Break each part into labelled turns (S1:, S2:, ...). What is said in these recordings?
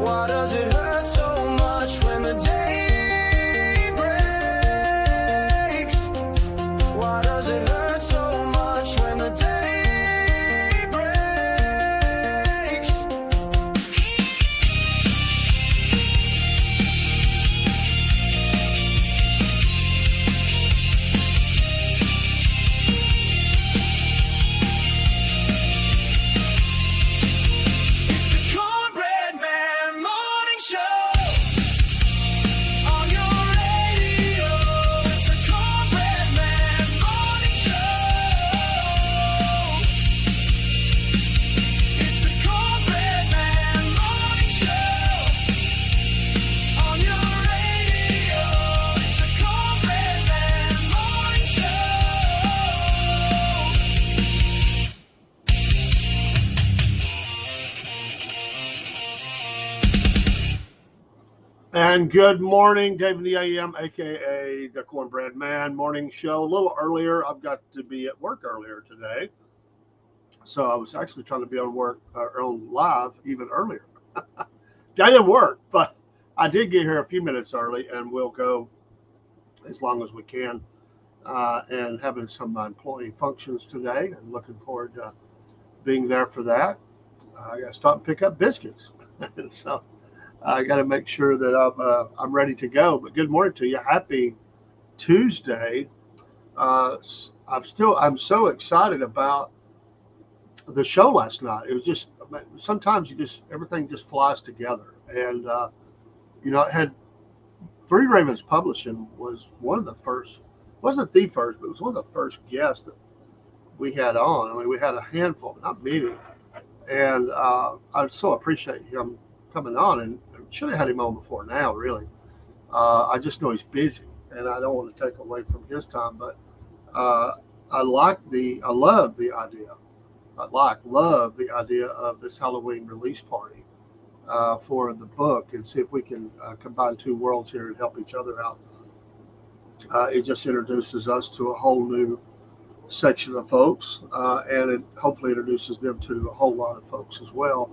S1: Why does it hurt so much when the day breaks? Why does it hurt so much when the day breaks? It's the Cornbread Man Morning Show on your radio. It's the Cornbread Man Morning Show. It's the Cornbread Man Morning Show on your radio. It's the Cornbread Man Morning Show.
S2: And good morning, David the AM, aka the Cornbread Man Morning Show. A little earlier, I've got to be at work earlier today, so I was actually trying to be on work on live even earlier. That didn't work, but I did get here a few minutes early, and we'll go as long as we can. And having some employee functions today, and looking forward to being there for that. I got to stop and pick up biscuits, so I got to make sure that I'm ready to go. But good morning to you. Happy Tuesday. I'm so excited about the show last night. It was just, sometimes everything just flies together. And, it had Three Ravens Publishing was one of the first, wasn't the first, but it was one of the first guests that we had on. I mean, we had a handful, not many. And I so appreciate him coming on, and should have had him on before now, really. I just know he's busy, and I don't want to take away from his time, but I love the idea. Love the idea of this Halloween release party for the book, and see if we can combine two worlds here and help each other out. It just introduces us to a whole new section of folks, and it hopefully introduces them to a whole lot of folks as well,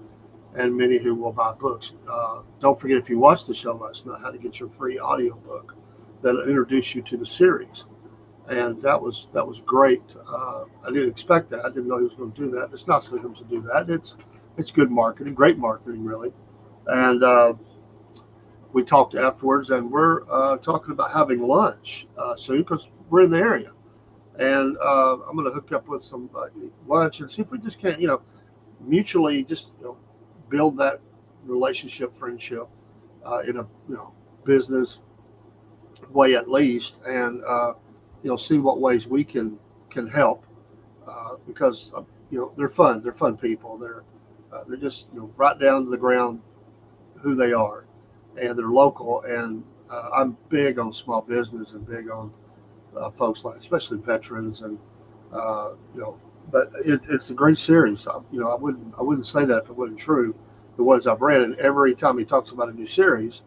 S2: and many who will buy books. Don't forget, if you watched the show last night, how to get your free audio book that'll introduce you to the series. And that was great. I didn't expect that. I didn't know he was going to do that. It's not for him to do that. It's good marketing, great marketing, really. And we talked afterwards, and we're talking about having lunch soon, because we're in the area. And I'm going to hook up with some lunch and see if we just can't, mutually just build that relationship, friendship in a business way at least, and see what ways we can help, because they're fun. They're fun people. They're just right down to the ground who they are, and they're local. And I'm big on small business and big on folks like, especially veterans, and but it's a great series. I wouldn't say that if it wasn't true. The ones I've read, and every time he talks about a new series,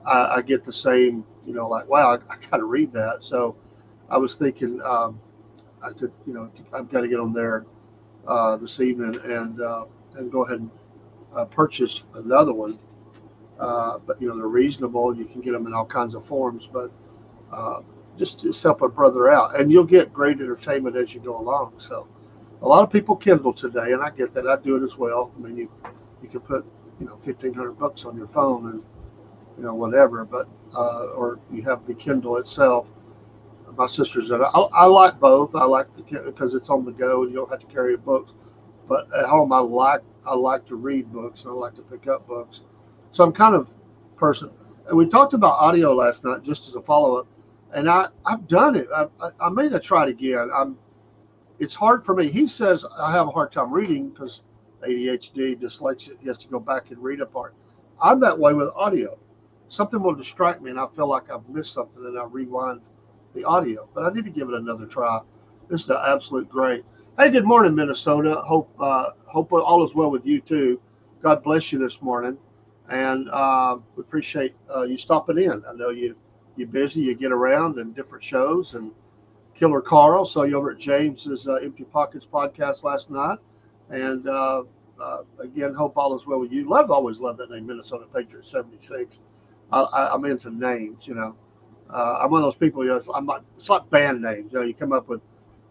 S2: I get the same, like, wow, I got to read that. So I was thinking, I've got to get on there this evening and go ahead and purchase another one. But they're reasonable. You can get them in all kinds of forms, but just help a brother out, and you'll get great entertainment as you go along. So a lot of people Kindle today, and I get that. I do it as well. I mean, you can put 1,500 books on your phone and whatever, but or you have the Kindle itself. My sister's in it. I like both. I like the Kindle because it's on the go and you don't have to carry books. But at home, I like to read books, and I like to pick up books. So I'm kind of person. And we talked about audio last night just as a follow-up, and I've done it. I may not try it again. It's hard for me. He says I have a hard time reading because ADHD, dyslexia. He has to go back and read a part. I'm that way with audio. Something will distract me, and I feel like I've missed something, and I rewind the audio. But I need to give it another try. This is the absolute great. Hey, good morning, Minnesota. Hope all is well with you too. God bless you this morning, and we appreciate you stopping in. I know you're busy. You get around and different shows. And Killer Carl saw you over at James's Empty Pockets podcast last night, and Again, hope all is well with you. Always loved that name, Minnesota Patriots 76. I'm into names, you know. I'm one of those people, you know, it's like band names. You know,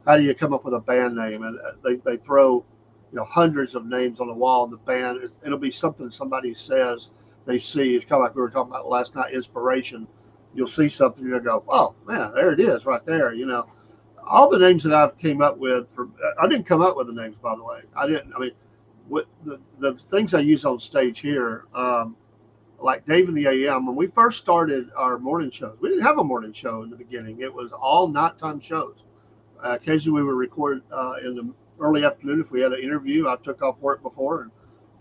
S2: how do you come up with a band name? And they throw, you know, hundreds of names on the wall, and the band, it'll be something somebody says they see. It's kind of like we were talking about last night, inspiration. You'll see something, you'll go, oh, man, there it is right there, you know. All the names that I've came up with, I didn't come up with the names, by the way. I didn't, I mean, what the things I use on stage here, like Dave in the AM, when we first started our morning shows, we didn't have a morning show in the beginning. It was all nighttime shows. Occasionally we would record in the early afternoon if we had an interview. I took off work before and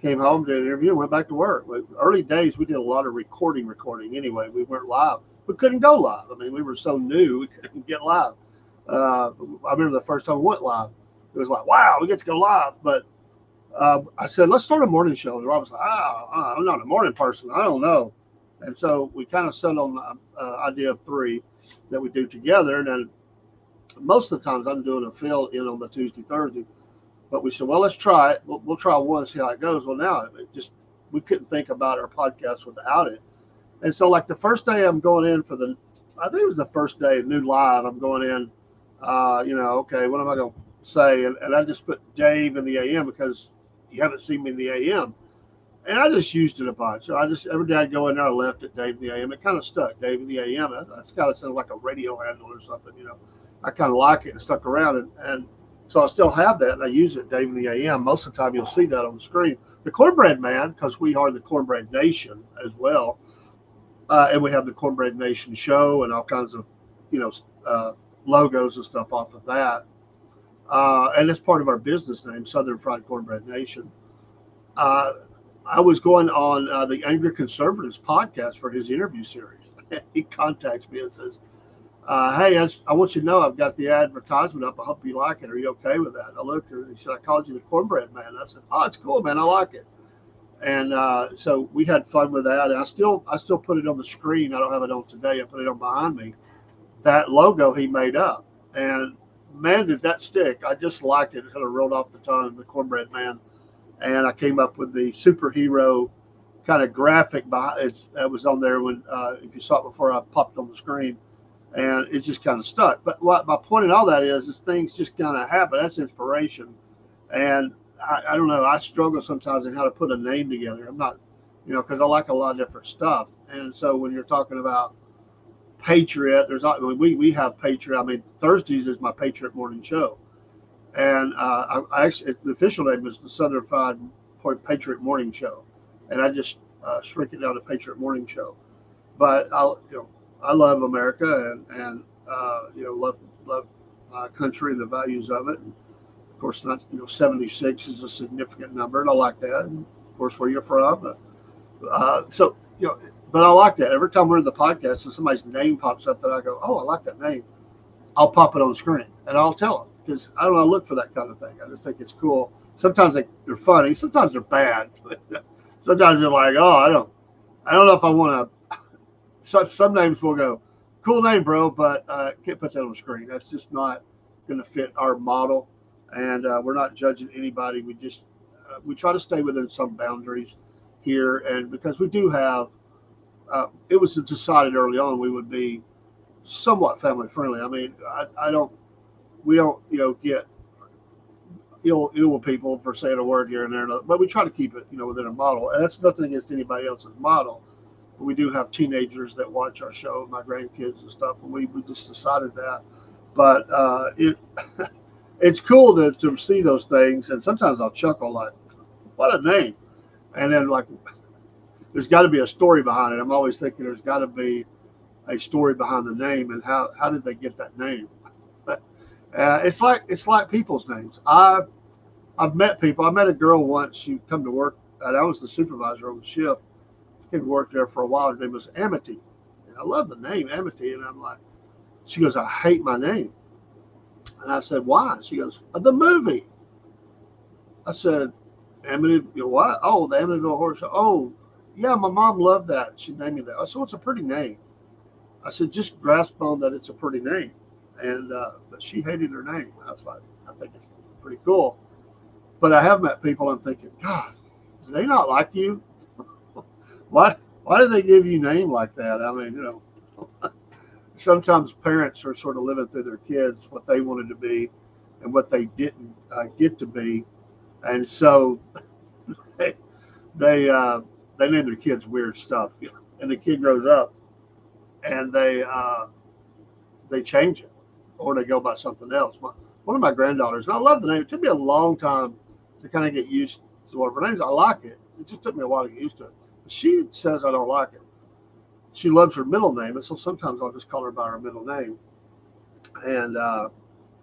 S2: came home, did an interview, and went back to work. Early days, we did a lot of recording anyway. We weren't live. We couldn't go live. I mean, we were so new, we couldn't get live. I remember the first time we went live, it was like, wow, we get to go live. But I said, let's start a morning show. And Rob was like, I'm not a morning person. I don't know. And so we kind of settled on the idea of 3 that we do together. And then most of the times I'm doing a fill in on the Tuesday, Thursday. But we said, well, let's try it. We'll try one, see how it goes. Well, now we couldn't think about our podcast without it. And so like the first day I'm going in I think it was the first day of new live. I'm going in, you know, okay, what am I going to say? And I just put Dave in the AM because you haven't seen me in the AM. And I just used it a bunch. So every day I'd go in there, I left it Dave in the AM. It kind of stuck, Dave in the AM. That's kind of sounded like a radio handle or something, you know. I kind of like it and stuck around. And so I still have that, and I use it Dave in the AM. Most of the time you'll see that on the screen. The Cornbread Man, because we are the Cornbread Nation as well. And we have the Cornbread Nation show and all kinds of, you know, logos and stuff off of that. And it's part of our business name, Southern Fried Cornbread Nation. I was going on the Angry Conservatives podcast for his interview series. He contacts me and says, hey, I want you to know I've got the advertisement up. I hope you like it. Are you okay with that? I looked at it. He said, I called you the Cornbread Man. I said, oh, it's cool, man. I like it. And so we had fun with that. And I still put it on the screen. I don't have it on today. I put it on behind me. That logo he made up. And man, did that stick. I just liked it. It kind of rolled off the tongue, the Cornbread Man. And I came up with the superhero kind of graphic behind it. Was on there when, if you saw it before I popped on the screen. And it just kind of stuck. But what my point in all that is things just kind of happen. That's inspiration. And I don't know. I struggle sometimes in how to put a name together. I'm not, you know, because I like a lot of different stuff. And so when you're talking about Patriot, we have Patriot. I mean, Thursdays is my Patriot morning show. And I actually, the official name is the Southern Fried Patriot Morning Show. And I just shrink it down to Patriot Morning Show. But I love America and you know, love my country and the values of it. And of course, 76 is a significant number, and I like that. And of course, where you're from. So, you know, but I like that. Every time we're in the podcast and somebody's name pops up that I go, oh, I like that name, I'll pop it on the screen and I'll tell them because I don't know, I look for that kind of thing. I just think it's cool. Sometimes they're funny. Sometimes they're bad. Sometimes they're like, oh, I don't know if I want to. Some names will go, cool name, bro, but can't put that on the screen. That's just not going to fit our model. And we're not judging anybody. We just we try to stay within some boundaries here. And because we do have, it was decided early on we would be somewhat family friendly. I mean, we don't, you know, get ill with people for saying a word here and there, but we try to keep it, you know, within a model. And that's nothing against anybody else's model. But we do have teenagers that watch our show, my grandkids and stuff, and we just decided that. But it's cool to see those things, and sometimes I'll chuckle like, what a name. And then like, there's got to be a story behind it. I'm always thinking there's got to be a story behind the name and how did they get that name. It's like people's names. I've met people. I met a girl once. She come to work. I was the supervisor on the shift. She came to work there for a while. Her name was Amity, and I love the name Amity. And I'm like, she goes, I hate my name. And I said, why? She goes, the movie. I said, Amity, you know what? Oh, the Amityville Horror Show. Oh, yeah, my mom loved that. She named me that. I said, well, it's a pretty name. I said, just grasp on that it's a pretty name. And but she hated her name. I was like, I think it's pretty cool. But I have met people. I'm thinking, God, do they not like you? Why? Why do they give you a name like that? I mean, sometimes parents are sort of living through their kids what they wanted to be and what they didn't get to be, and so they they, uh, they name their kids weird stuff, and the kid grows up and they change it or they go by something else. One of my granddaughters, and I love the name. It took me a long time to kind of get used to one of her names. I like it. It just took me a while to get used to it. But she says I don't like it. She loves her middle name, and so sometimes I'll just call her by her middle name, and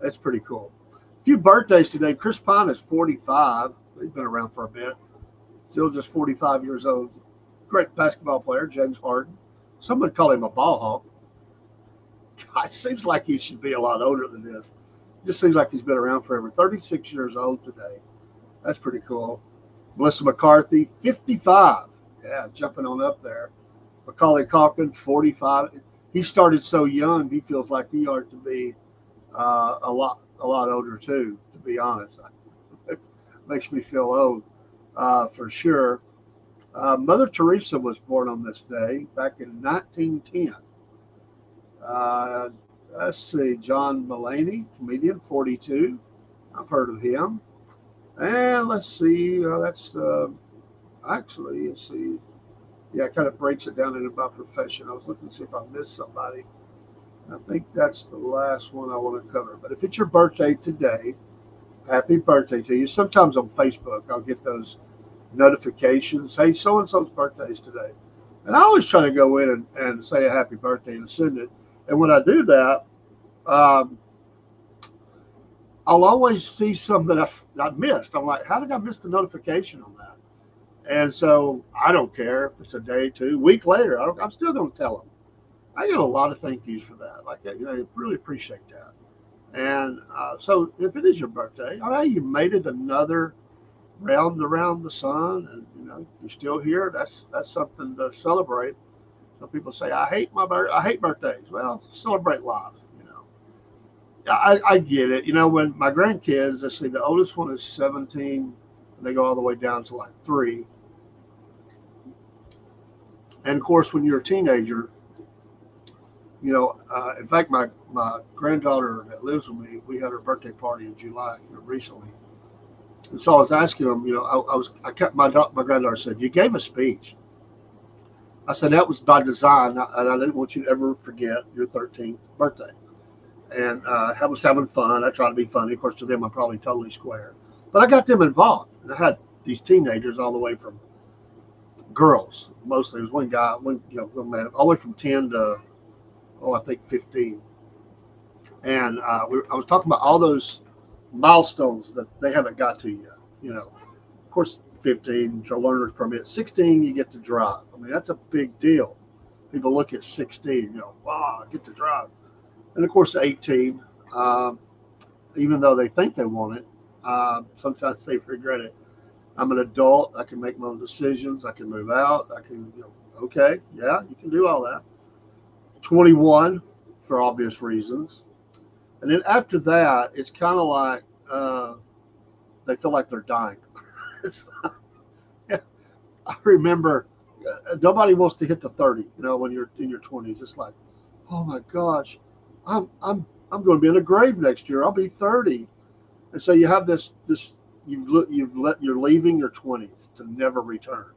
S2: it's pretty cool. A few birthdays today. Chris Pine is 45. He's been around for a bit. Still just 45 years old. Great basketball player, James Harden. Some would call him a ball hawk. God, it seems like he should be a lot older than this. Just seems like he's been around forever. 36 years old today. That's pretty cool. Melissa McCarthy, 55. Yeah, jumping on up there. Macaulay Culkin, 45. He started so young. He feels like he ought to be a lot older too. To be honest, it makes me feel old for sure. Mother Teresa was born on this day back in 1910. Uh, let's see, John Mulaney, comedian, 42. I've heard of him. And let's see, that's actually, let's see. Yeah, it kind of breaks it down into my profession. I was looking to see if I missed somebody. I think that's the last one I want to cover. But if it's your birthday today, happy birthday to you. Sometimes on Facebook, I'll get those notifications. Hey, so and so's birthday is today. And I always try to go in and say a happy birthday and send it. And when I do that, um, I'll always see something that I missed. I'm like, how did I miss the notification on that? And so I don't care if it's a day, 2 week later. I'm still going to tell them. I get a lot of thank yous for that. Like, I really appreciate that. And so if it is your birthday, all right, you made it another round around the sun, and you're still here. That's something to celebrate. Some people say I hate birthdays. Well, celebrate life. I get it. When my grandkids, let's see, the oldest one is 17, and they go all the way down to like 3. And of course, when you're a teenager, in fact, my granddaughter that lives with me, we had her birthday party in July, recently. And so I was asking them, I kept my granddaughter said, you gave a speech. I said, that was by design, and I didn't want you to ever forget your 13th birthday. And I was having fun. I tried to be funny. Of course, to them, I'm probably totally square. But I got them involved. And I had these teenagers all the way from girls, mostly. It was one guy, one man, all the way from 10 to, I think 15. And I was talking about all those milestones that they haven't got to yet. Of course, 15, your learner's permit. 16, you get to drive. I mean, that's a big deal. People look at 16, wow, I get to drive. And of course, 18, even though they think they want it, sometimes they regret it. I'm an adult. I can make my own decisions. I can move out. I can, okay, yeah, you can do all that. 21, for obvious reasons. And then after that, it's kind of like they feel like they're dying. I remember nobody wants to hit the 30, when you're in your 20s. It's like, oh my gosh, I'm going to be in a grave next year. I'll be 30. And so you have this you're leaving your 20s to never return.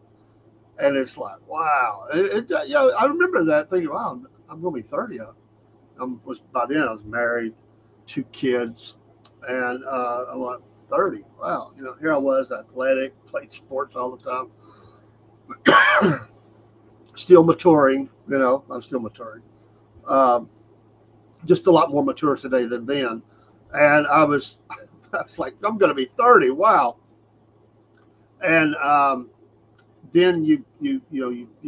S2: And it's like, wow. I remember that thinking, wow, I'm going to be 30. By then I was married, 2 kids, and I'm like 30. Wow, here I was, athletic, played sports all the time, still maturing. I'm still maturing. Um, just a lot more mature today than then, and I was like, I'm going to be 30. Wow, and then you're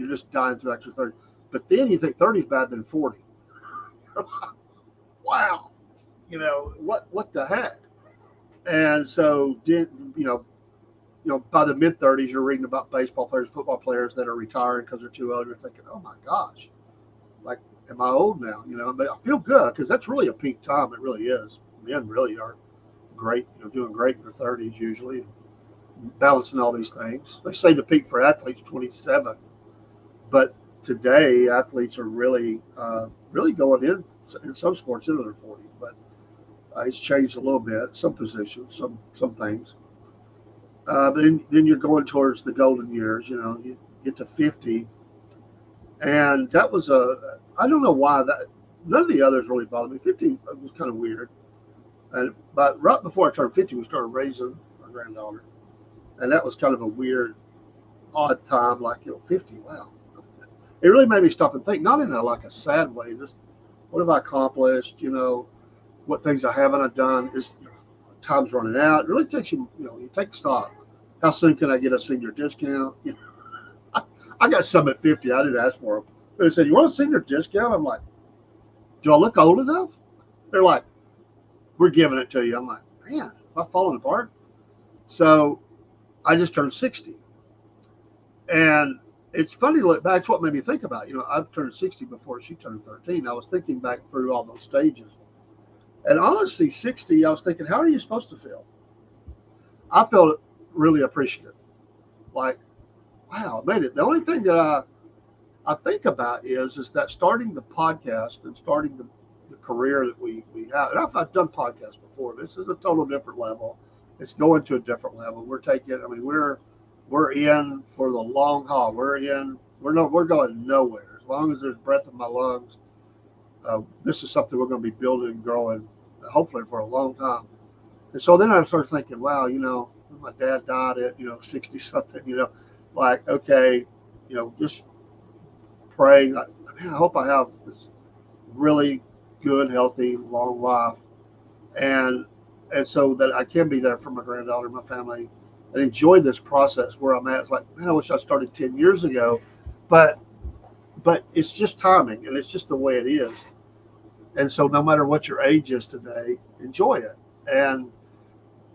S2: just dying through extra 30. But then you think 30 is better than 40. Wow, what the heck? And so by the mid 30s, you're reading about baseball players, football players that are retiring because they're too old. You're thinking, oh my gosh, like, am I old now? But I feel good because that's really a peak time. It really is. Men really are great, doing great in their 30s usually. balancing all these things. They say the peak for athletes 27, but today athletes are really going in some sports into their 40s. But it's changed a little bit, some positions, some things. But then you're going towards the golden years. You get to 50, and that was I don't know why that. None of the others really bothered me. 50 was kind of weird, but right before I turned 50, we started raising our granddaughter, and that was kind of a weird, odd time. Like 50, wow. It really made me stop and think, not in like a sad way, just what have I accomplished? What things I haven't done. Is time's running out. It really takes you take stock. How soon can I get a senior discount? I got some at 50. I didn't ask for them. They said, "You want a senior discount?" I'm like, "Do I look old enough?" They're like, "We're giving it to you." I'm like, "Man, am I falling apart?" So I just turned 60, and it's funny to look back. It's what made me think about. I turned 60 before she turned 13. I was thinking back through all those stages, and honestly, 60, I was thinking, how are you supposed to feel? I felt really appreciative. Like, wow, I made it. The only thing that I think about is that starting the podcast and starting the career that we have. And I've done podcasts before. This is a total different level. It's going to a different level. We're taking. I mean, we're in for the long haul. We're in. We're going nowhere. As long as there's breath in my lungs, this is something we're going to be building and growing, hopefully for a long time. And so then I started thinking, wow, my dad died at 60 something. Like, okay, just praying. Man, I hope I have this really good, healthy, long life, and so that I can be there for my granddaughter, my family, and enjoy this process where I'm at. It's like, man, I wish I started 10 years ago, but it's just timing, and it's just the way it is. And so, no matter what your age is today, enjoy it. And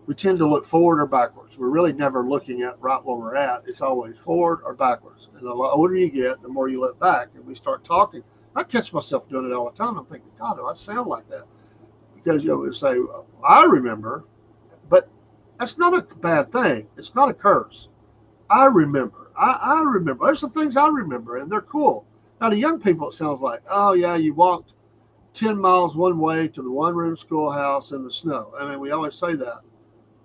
S2: we tend to look forward or backwards. We're really never looking at right where we're at. It's always forward or backwards. And the older you get, the more you look back, and we start talking. I catch myself doing it all the time. I'm thinking, God, do I sound like that? Because we say, I remember, but that's not a bad thing. It's not a curse. I remember. I remember. There's some things I remember, and they're cool. Now, to young people, it sounds like, oh, yeah, you walked 10 miles one way to the one-room schoolhouse in the snow. I mean, we always say that.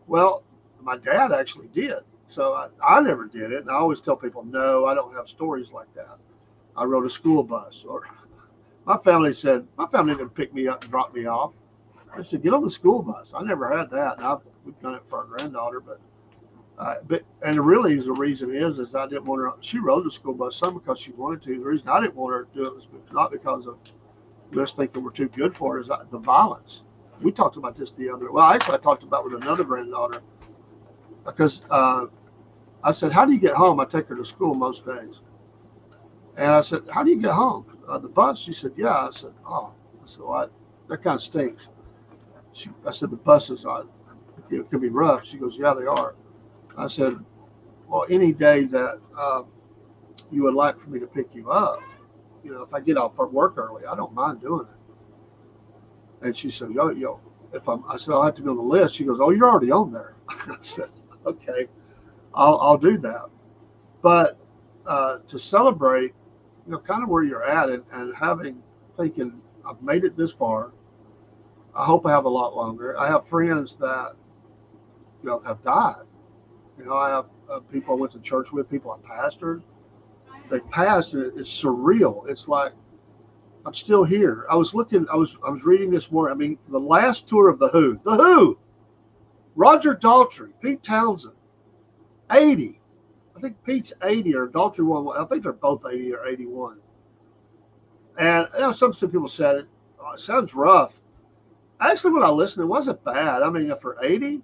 S2: Well, my dad actually did. So I never did it. And I always tell people, no, I don't have stories like that. I rode a school bus. Or my family didn't pick me up and drop me off. They said, get on the school bus. I never had that. And we've done it for our granddaughter. But and really the reason is I didn't want her. She rode the school bus some because she wanted to. The reason I didn't want her to do it was not because of us thinking we're too good for her, is the violence. We talked about this the other. Well, actually, I talked about with another granddaughter because I said, "How do you get home?" I take her to school most days, and I said, "How do you get home?" The bus. She said, "Yeah." I said, "Oh." I said, "Well, that kind of stinks." I said, "The buses it could be rough." She goes, "Yeah, they are." I said, "Well, any day that you would like for me to pick you up, if I get off work early, I don't mind doing it." And she said, yo, I said, I'll have to be on the list. She goes, oh, you're already on there. I said, okay, I'll do that. But to celebrate, kind of where you're at and thinking, I've made it this far. I hope I have a lot longer. I have friends that, have died. I have people I went to church with, people I pastored. They passed, and it's surreal. It's like, I'm still here. I was reading this morning. I mean, the last tour of the Who, Roger Daltrey, Pete Townsend, 80. I think Pete's 80 or Daltrey won. I think they're both 80 or 81. And some people said it sounds rough. Actually, when I listened, it wasn't bad. I mean, for 80,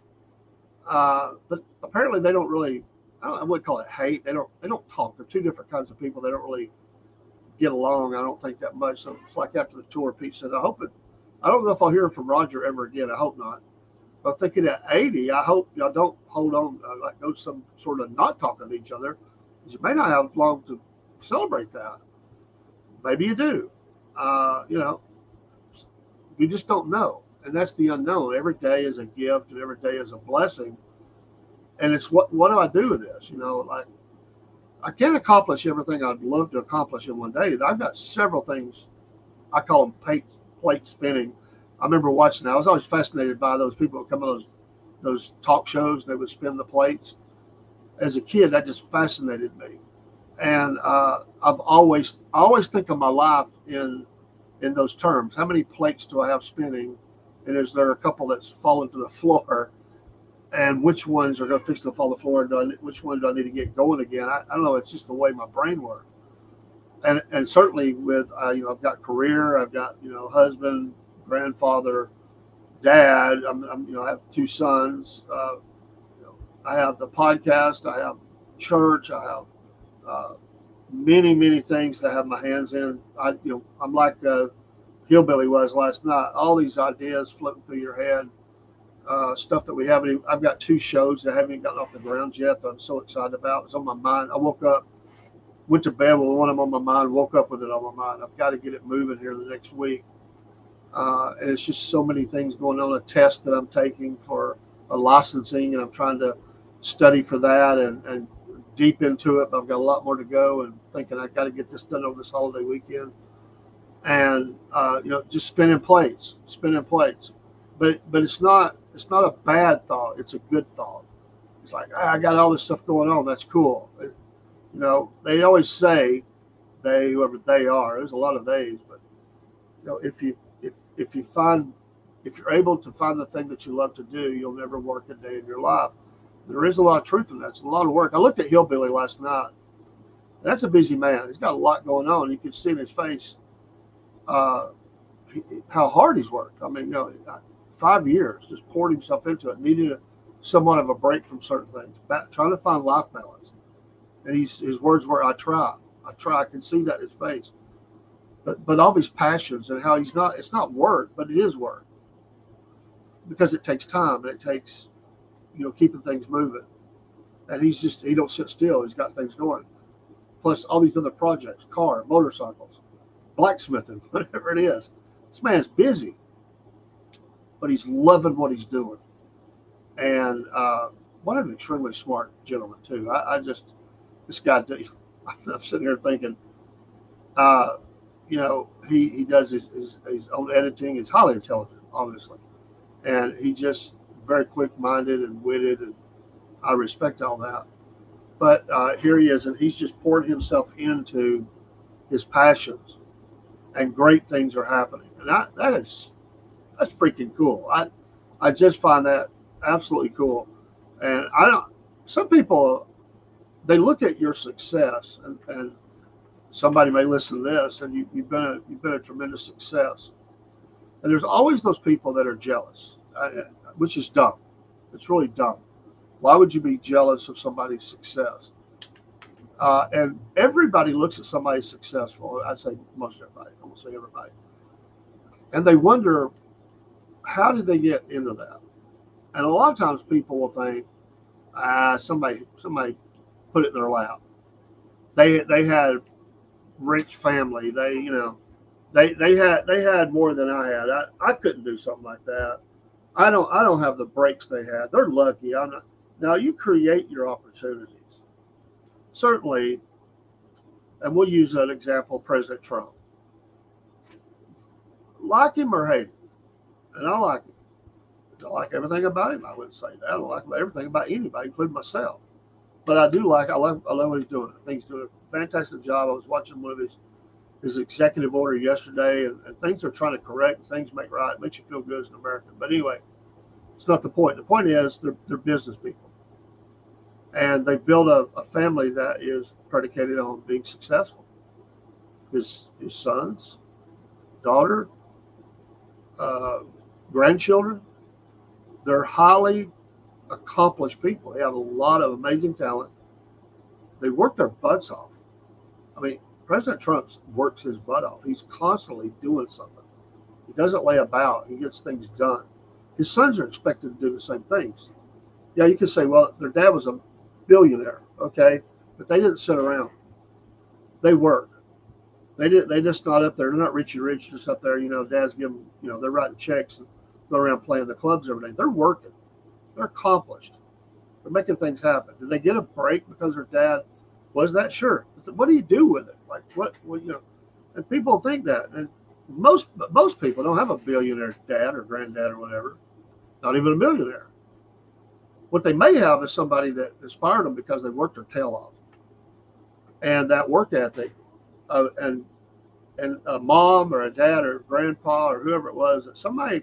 S2: but apparently they don't really. I wouldn't call it hate. They don't talk. They're two different kinds of people. They don't really get along. I don't think that much. So it's like after the tour, Pete said, I don't know if I'll hear from Roger ever again. I hope not. But thinking at 80, I hope y'all don't hold on, like go some sort of not talking to each other. You may not have long to celebrate that. Maybe you do. You just don't know. And that's the unknown. Every day is a gift and every day is a blessing. And it's what do I do with this? Like I can't accomplish everything I'd love to accomplish in one day. I've got several things. I call them plate spinning. I remember watching. I was always fascinated by those people who come on those talk shows. They would spin the plates. As a kid, that just fascinated me. And I always think of my life in those terms. How many plates do I have spinning? And is there a couple that's fallen to the floor? And which ones are going to fix to fall to the floor? Which one do I need to get going again? I don't know. It's just the way my brain works. And certainly with I've got career, I've got husband, grandfather, dad. I have two sons. I have the podcast. I have church. I have uh, many things that I have my hands in. I'm like Hillbilly was last night. All these ideas floating through your head, stuff that we haven't. I've got two shows that haven't even gotten off the ground yet that I'm so excited about. It's on my mind. I woke up, went to bed with one of them on my mind, woke up with it on my mind. I've got to get it moving here the next week. And it's just so many things going on. A test that I'm taking for a licensing, and I'm trying to study for that and deep into it. But I've got a lot more to go, and thinking I got to get this done over this holiday weekend. And just spinning plates. But it's not a bad thought. It's a good thought. It's like I got all this stuff going on. That's cool. They always say whoever they are. There's a lot of theys, but if you're able to find the thing that you love to do, you'll never work a day in your life. There is a lot of truth in that. It's a lot of work. I looked at Hillbilly last night. That's a busy man. He's got a lot going on. You can see in his face how hard he's worked. I mean, 5 years, just poured himself into it. Needed somewhat of a break from certain things. Trying to find life balance. And his words were, I try. I can see that in his face. But all these passions and how it's not work, but it is work. Because it takes time and it takes, keeping things moving. And he don't sit still. He's got things going. Plus all these other projects, car, motorcycles, blacksmithing, whatever it is. This man's busy, but he's loving what he's doing. And what an extremely smart gentleman too. This guy, I'm sitting here thinking, he does his own editing. He's highly intelligent, obviously, and he just very quick-minded and witted, and I respect all that. But here he is, and he's just poured himself into his passions, and great things are happening, and that's freaking cool. I just find that absolutely cool, and I don't. Some people, they look at your success, and somebody may listen to this, and you've been a tremendous success. And there's always those people that are jealous, which is dumb. It's really dumb. Why would you be jealous of somebody's success? And everybody looks at somebody successful. I'd say most everybody. I won't say everybody. And they wonder, how did they get into that? And a lot of times people will think, somebody put it in their lap. They had rich family. They had more than I had. I couldn't do something like that. I don't have the breaks they had. They're lucky. I'm not. Now you create your opportunities. Certainly, and we'll use that example, President Trump. Like him or hate him, and I like him. I like everything about him. I wouldn't say that. I don't like everything about anybody, including myself. But I love what he's doing. I think he's doing a fantastic job. I was watching one of his executive order yesterday, and things are trying to correct, things make right. It makes you feel good as an American. But anyway, it's not the point. The point is they're business people. And they built a family that is predicated on being successful. His sons, daughter, grandchildren, they're highly accomplished people. They have a lot of amazing talent. They work their butts off. I mean, President Trump works his butt off. He's constantly doing something. He doesn't lay about. He gets things done. His sons are expected to do the same things. Yeah, you could say, well, their dad was a billionaire, okay, but they didn't sit around. They work. They just not up there. They're not Richie Rich, just up there. Dad's giving. They're writing checks and go around playing the clubs every day. They're working. They're accomplished. They're making things happen. Did they get a break because their dad was that? Sure. What do you do with it? Like what you know? And people think that, and most people don't have a billionaire dad or granddad or whatever. Not even a millionaire. What they may have is somebody that inspired them because they worked their tail off, and that work ethic, and a mom or a dad or a grandpa or whoever it was, that somebody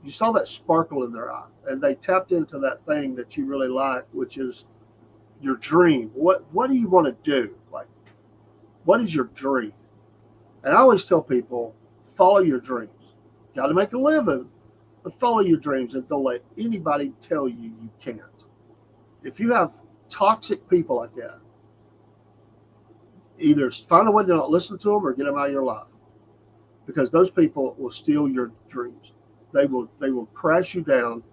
S2: you saw that sparkle in their eye, and they tapped into that thing that you really like, which is your dream. What do you want to do? Like, what is your dream? And I always tell people, follow your dreams. Got to make a living, but follow your dreams and don't let anybody tell you you can't. If you have toxic people like that, either find a way to not listen to them or get them out of your life, because those people will steal your dreams. They will crash you down,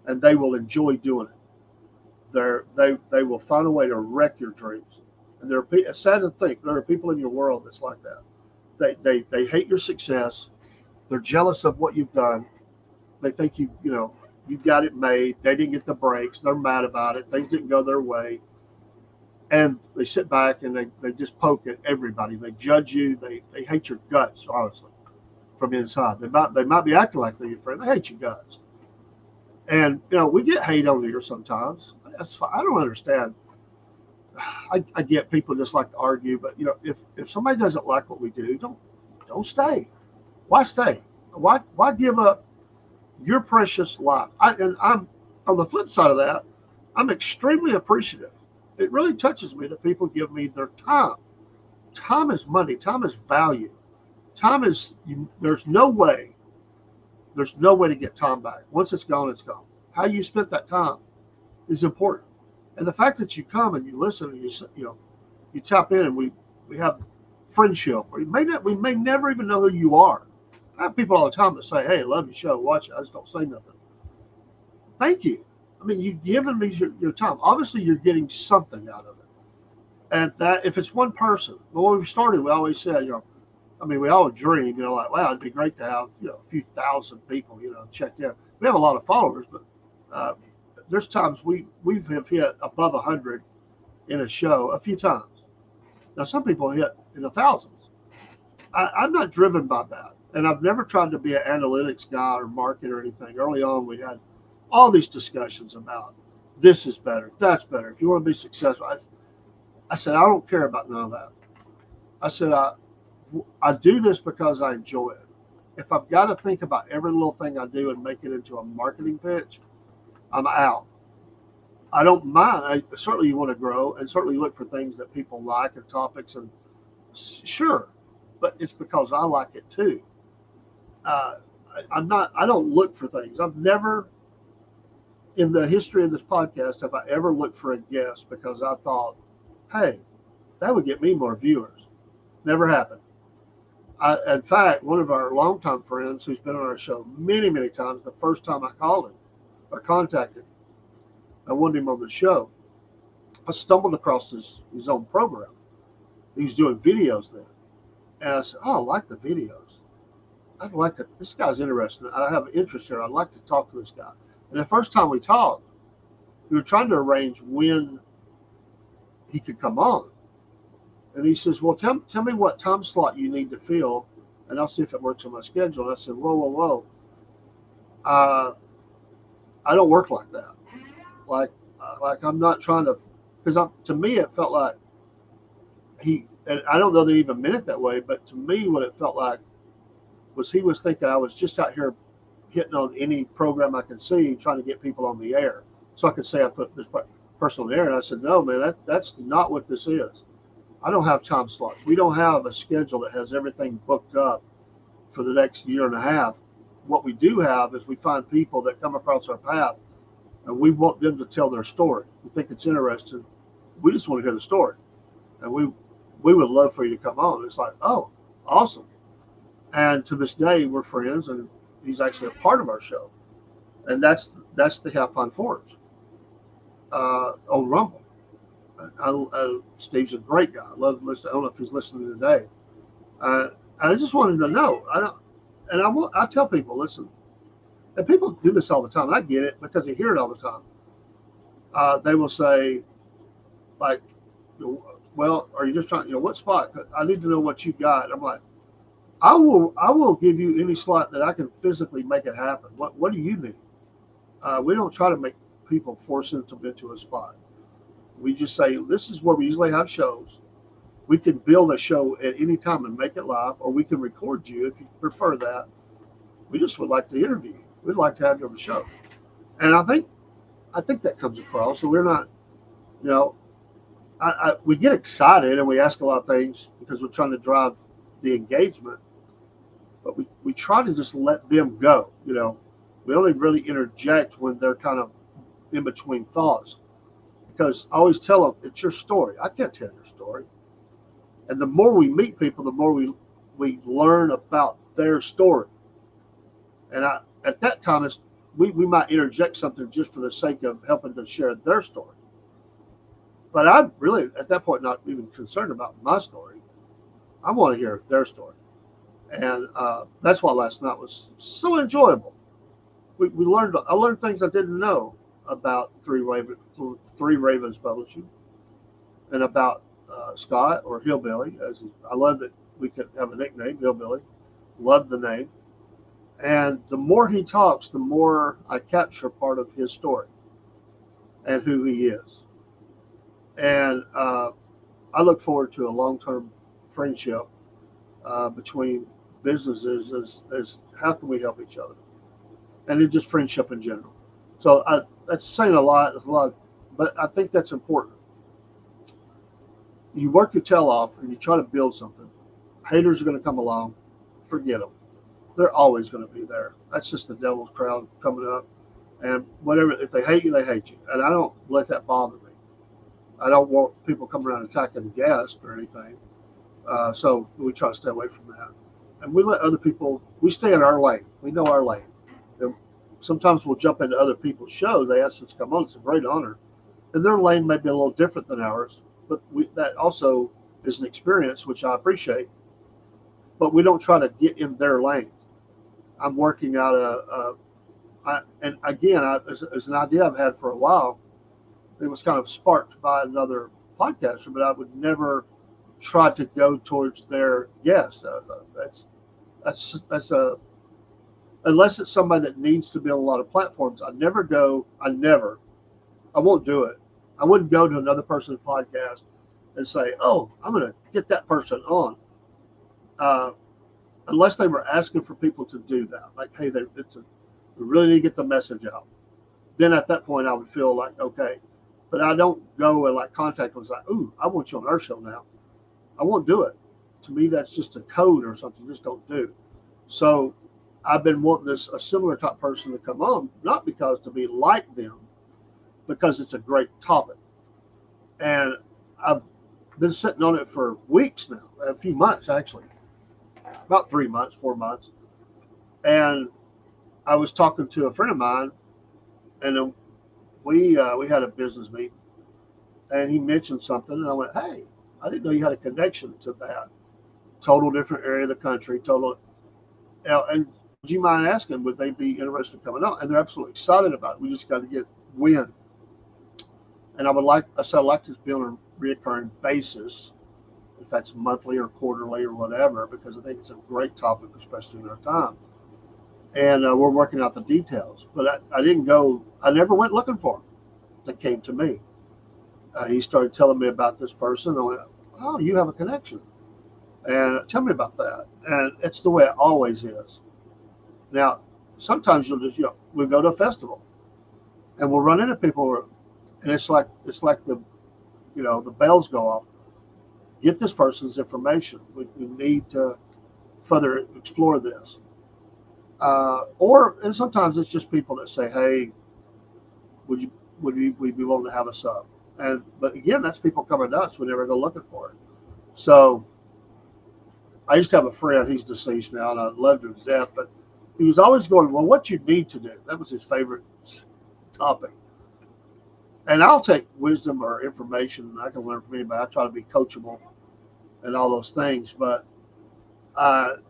S2: and they will enjoy doing it. They will find a way to wreck your dreams. And it's sad to think there are people in your world that's like that. They hate your success. They're jealous of what you've done. They think you've got it made. They didn't get the breaks. They're mad about it. Things didn't go their way. And they sit back and they just poke at everybody. They judge you. They hate your guts, honestly, from inside. They might be acting like they're your friend. They hate your guts. And we get hate on here sometimes. That's fine. I don't understand. I get people just like to argue, but if somebody doesn't like what we do, don't stay. Why stay? Why give up your precious life? And I'm on the flip side of that. I'm extremely appreciative. It really touches me that people give me their time. Time is money. Time is value. Time is. There's no way to get time back. Once it's gone, it's gone. How you spent that time is important. And the fact that you come and you listen and you tap in, and we have friendship. We may never even know who you are. I have people all the time that say, "Hey, I love your show. Watch it." I just don't say nothing. Thank you. I mean, you've given me your time. Obviously, you're getting something out of it. And that, if it's one person, when we started, we always said, we all dream, like, wow, it'd be great to have, a few thousand people, checked in. We have a lot of followers, but there's times we have hit above 100 in a show a few times. Now, some people hit in the thousands. I'm not driven by that. And I've never tried to be an analytics guy or market or anything. Early on, we had all these discussions about this is better, that's better. If you want to be successful, I said, I don't care about none of that. I said, I do this because I enjoy it. If I've got to think about every little thing I do and make it into a marketing pitch, I'm out. I don't mind. Certainly you want to grow, and certainly you look for things that people like and topics, and sure, but it's because I like it too. I don't look for things. I've never, in the history of this podcast, have I ever looked for a guest because I thought, hey, that would get me more viewers. Never happened. In fact, one of our longtime friends who's been on our show many, many times, the first time I called him or contacted him, I wanted him on the show. I stumbled across his own program. He was doing videos then. And I said, oh, I like the videos. I'd like to, this guy's interesting. I have an interest here. I'd like to talk to this guy. And the first time we talked, we were trying to arrange when he could come on. And he says, well, tell me what time slot you need to fill, and I'll see if it works on my schedule. And I said, whoa. I don't work like that. Like I'm not trying to, because to me it felt like and I don't know that he even meant it that way, but to me what it felt like was he was thinking I was just out here hitting on any program I could see, trying to get people on the air so I could say I put this person on the air. And I said, no, man, that's not what this is. I don't have time slots. We don't have a schedule that has everything booked up for the next year and a half. What we do have is we find people that come across our path, and we want them to tell their story. We think it's interesting. We just want to hear the story. And we would love for you to come on. It's like, oh, awesome. And to this day, we're friends, and he's actually a part of our show. And that's the Have Fun Forge on Rumble. Steve's a great guy. I love him. I don't know if he's listening today. I just wanted to know. I tell people, listen, and people do this all the time. I get it because they hear it all the time. they will say, like, well, are you just trying, what spot? I need to know what you got. I'm like, I will give you any slot that I can physically make it happen. What do you need? We don't try to make people force them into a spot. We just say this is where we usually have shows. We can build a show at any time and make it live, or we can record you if you prefer that. We just would like to interview you. We'd like to have you on the show, and I think that comes across. So we're not, you know, we get excited and we ask a lot of things because we're trying to drive the engagement, but we try to just let them go. We only really interject when they're kind of in between thoughts because I always tell them it's your story. I can't tell your story, and the more we meet people, the more we learn about their story. And at that time, we might interject something just for the sake of helping to share their story. But I'm really, at that point, not even concerned about my story. I want to hear their story. And that's why last night was so enjoyable. I learned things I didn't know about Three Ravens Publishing and about Scott, or Hillbilly. I love that we could have a nickname, Hillbilly. Love the name. And the more he talks, the more I capture part of his story and who he is. And I look forward to a long-term friendship between businesses as how can we help each other, and it's just friendship in general. So that's saying a lot. It's a lot, but I think that's important. You work your tail off and you try to build something. Haters are going to come along. Forget them. They're always going to be there. That's just the devil's crowd coming up. And whatever, if they hate you, they hate you. And I don't let that bother me. I don't want people coming around attacking guests or anything. So we try to stay away from that. And we let other people, we stay in our lane. We know our lane. And sometimes we'll jump into other people's shows. They ask us to come on. It's a great honor. And their lane may be a little different than ours, but that also is an experience, which I appreciate. But we don't try to get in their lane. I'm working out and again, as an idea I've had for a while. It was kind of sparked by another podcaster, but I would never try to go towards their guests. That's a unless it's somebody that needs to be on a lot of platforms. I won't do it. I wouldn't go to another person's podcast and say, "Oh, I'm going to get that person on," unless they were asking for people to do that. Like, hey, we really need to get the message out. Then at that point, I would feel like, okay. But I don't go and like contact them and say, "Ooh, I want you on our show now." I won't do it. To me, that's just a code or something. Just don't do. So I've been wanting a similar type person to come on, not because to be like them, because it's a great topic. And I've been sitting on it for weeks now, a few months actually, about 3 months, 4 months. And I was talking to a friend of mine, and we had a business meeting, and he mentioned something, and I went, "Hey, I didn't know you had a connection to that. Total different area of the country, total." And would you mind asking, would they be interested in coming on? And they're absolutely excited about it. We just got to get wind. And I said, I'd like to be on a reoccurring basis, if that's monthly or quarterly or whatever, because I think it's a great topic, especially in our time. And we're working out the details. But I never went looking for them. They came to me. He started telling me about this person. I went, "Oh, you have a connection. And tell me about that." And it's the way it always is. Now, sometimes we'll go to a festival and we'll run into people, and it's like the bells go off. Get this person's information. We need to further explore this. And sometimes it's just people that say, "Hey, would be willing to have us up?" But again, that's people coming to us. We never go looking for it. So I used to have a friend. He's deceased now, and I loved him to death. But he was always going, "Well, what you need to do." That was his favorite topic. And I'll take wisdom or information I can learn from anybody. I try to be coachable and all those things. But one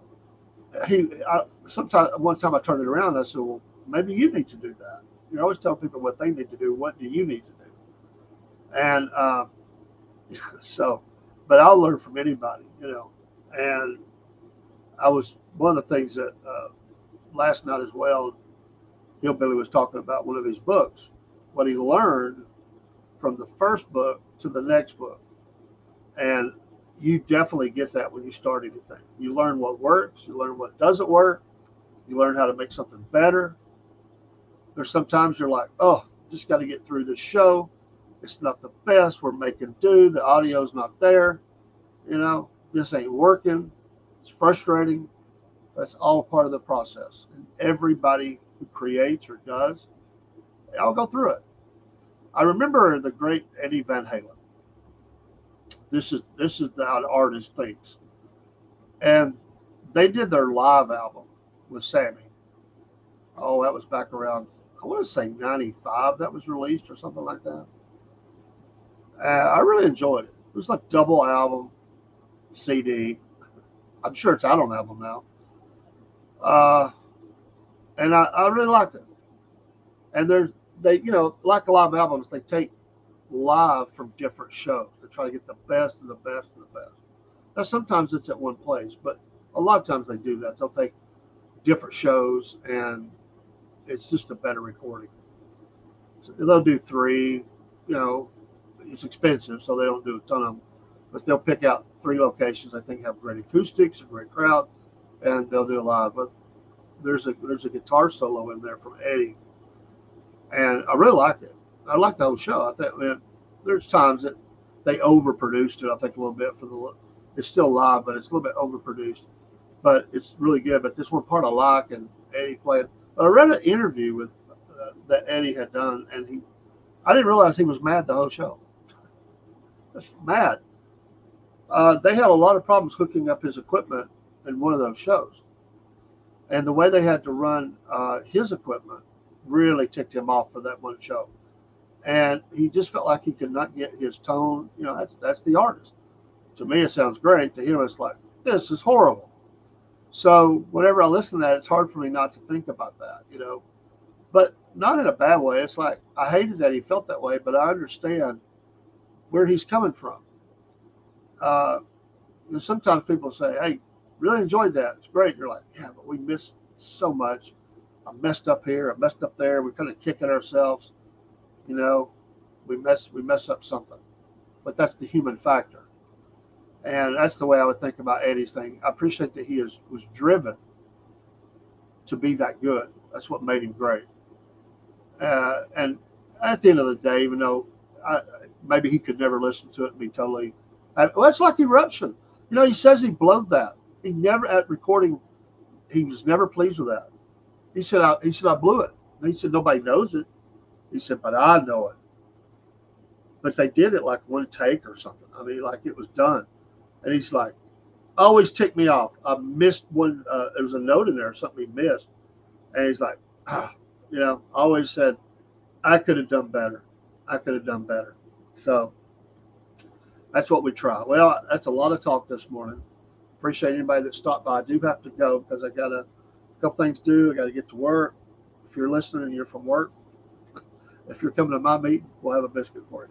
S2: time I turned it around and I said, "Well, maybe you need to do that." You always tell people what they need to do. What do you need to do? And so, but I'll learn from anybody, you know. And I was one of the things that last night as well, Hillbilly was talking about one of his books, what he learned from the first book to the next book. And you definitely get that when you start anything. You learn what works, you learn what doesn't work, you learn how to make something better. There's sometimes you're like, oh, just got to get through this show. It's not the best. We're making do. The audio's not there. You know, this ain't working. It's frustrating. That's all part of the process. And everybody who creates or does, they all go through it. I remember the great Eddie Van Halen. This is how the artist thinks. And they did their live album with Sammy. Oh, that was back around, I want to say 95 that was released or something like that. I really enjoyed it. It was like double album CD. I'm sure it's out on album now. Uh, and I really liked it. And like a lot of albums, they take live from different shows. They try to get the best and the best and the best. Now, sometimes it's at one place, but a lot of times they do that. They'll take different shows and it's just a better recording. So they'll do three, you know, it's expensive, so they don't do a ton of them. But they'll pick out three locations I think have great acoustics, a great crowd, and they'll do a live. But there's a guitar solo in there from Eddie, and I really liked it. I liked the whole show. I think, man, there's times that they overproduced it. I think a little bit for the. It's still live, but it's a little bit overproduced. But it's really good. But this one part I like, and Eddie played. But I read an interview with that Eddie had done, and I didn't realize he was mad the whole show. Just mad. They had a lot of problems hooking up his equipment in one of those shows, and the way they had to run his equipment really ticked him off for that one show. And he just felt like he could not get his tone. You know, that's the artist. To me, it sounds great. To him, it's like, this is horrible. So whenever I listen to that, it's hard for me not to think about that, you know. But not in a bad way. It's like I hated that he felt that way, but I understand where he's coming from. Uh, Sometimes people say, "Hey, really enjoyed that. It's great." You're like, "Yeah, but we missed so much. I messed up here. I messed up there. We're kind of kicking ourselves, you know. We mess up something." But that's the human factor, and that's the way I would think about Eddie's thing. I appreciate that was driven to be that good. That's what made him great. And at the end of the day, even though maybe he could never listen to it and be totally, well, it's like Eruption. You know, he says he blowed that. He never at recording. He was never pleased with that. He said I blew it. And he said nobody knows it. He said, but I know it. But they did it like one take or something. I mean, like it was done. And he's like, always ticked me off. I missed one. There was a note in there, something he missed, and he's like, you know, always said, I could have done better. I could have done better. So that's what we try. Well, that's a lot of talk this morning. Appreciate anybody that stopped by. I do have to go because I got a couple things to do. I got to get to work. If you're listening and you're from work, if you're coming to my meeting, we'll have a biscuit for you.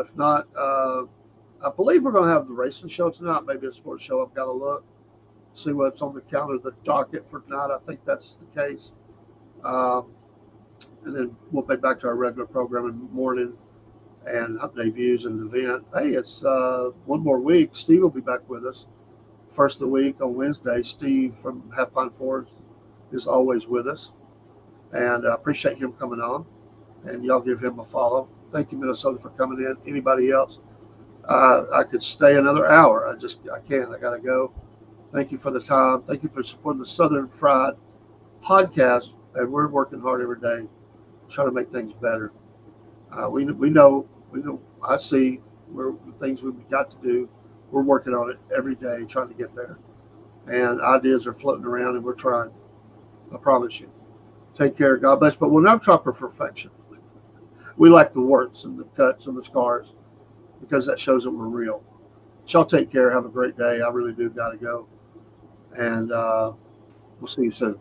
S2: If not, I believe we're going to have the racing show tonight. Maybe a sports show. I've got to look, see what's on the calendar, the docket for tonight. I think that's the case. And then we'll be back to our regular program in the morning and update views and the event. Hey, it's one more week. Steve will be back with us. First of the week on Wednesday. Steve from Half Pine Forest is always with us. And I appreciate him coming on. And y'all give him a follow. Thank you, Minnesota, for coming in. Anybody else? I could stay another hour. I can't. I got to go. Thank you for the time. Thank you for supporting the Southern Fried podcast. And we're working hard every day, trying to make things better. We know. I see where things we've got to do. We're working on it every day, trying to get there. And ideas are floating around, and we're trying. I promise you. Take care. God bless. But we'll never try for perfection. We like the warts and the cuts and the scars because that shows that we're real. Y'all take care. Have a great day. I really do got to go. And we'll see you soon.